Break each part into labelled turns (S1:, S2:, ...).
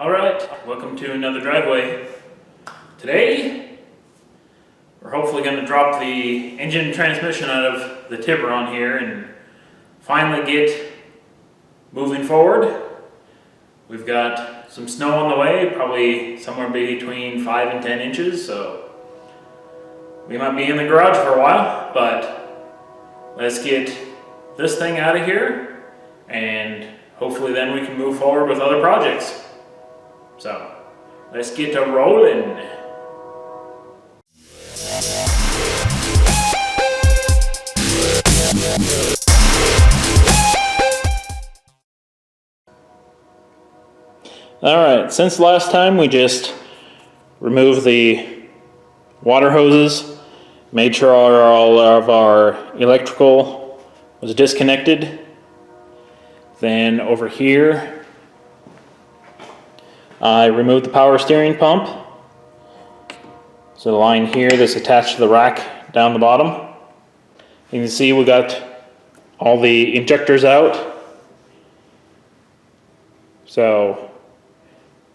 S1: Alright, welcome to another driveway. Today, we're hopefully going to drop the engine and transmission out of the Tiburon here and finally get moving forward. We've got some snow on the way, probably somewhere between 5 and 10 inches, so we might be in the garage for a while, but let's get this thing out of here and hopefully then we can move forward with other projects. So, let's get to rolling. Alright, since last time we just removed the water hoses, made sure all of our electrical was disconnected. Then over here, I removed the power steering pump. So the line here that's attached to the rack down the bottom. You can see we got all the injectors out. So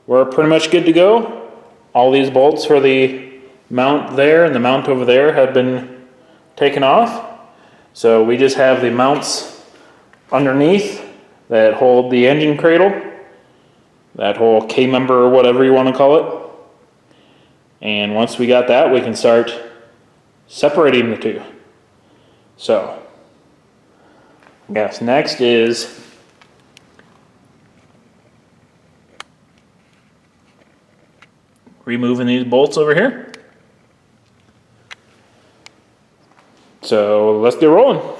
S1: we're pretty much good to go. All these bolts for the mount there and the mount over there have been taken off. So we just have the mounts underneath that hold the engine cradle. That whole K-member or whatever you want to call it. And once we got that, we can start separating the two. So, yes, next is removing these bolts over here. So let's get rolling.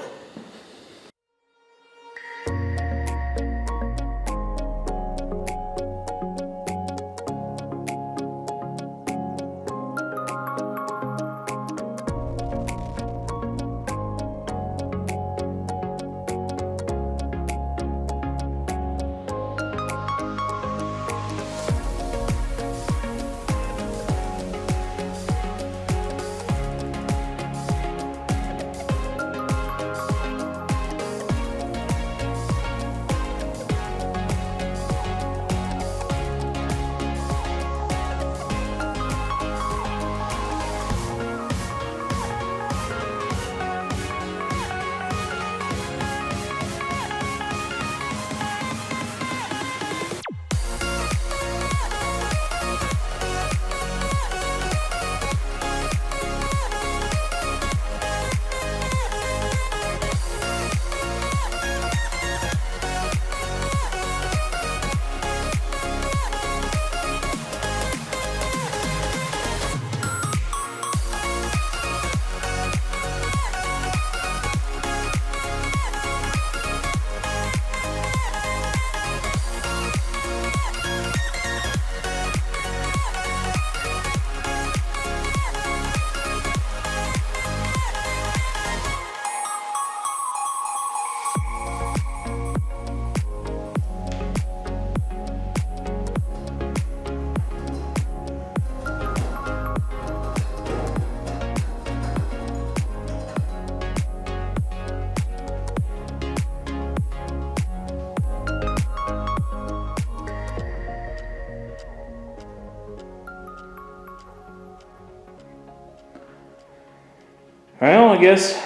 S1: Well, I guess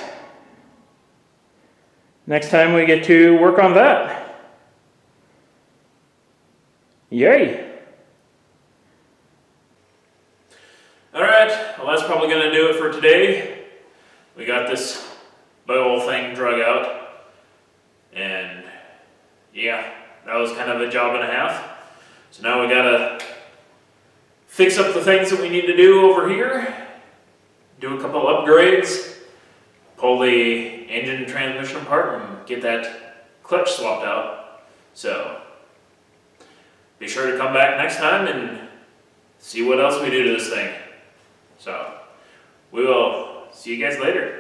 S1: next time we get to work on that. Yay! Alright, well that's probably going to do it for today. We got this whole thing drug out. And yeah, that was kind of a job and a half. So now we got to fix up the things that we need to do over here. Do a couple upgrades, pull the engine and transmission apart and get that clutch swapped out. So be sure to come back next time and see what else we do to this thing. So we will see you guys later.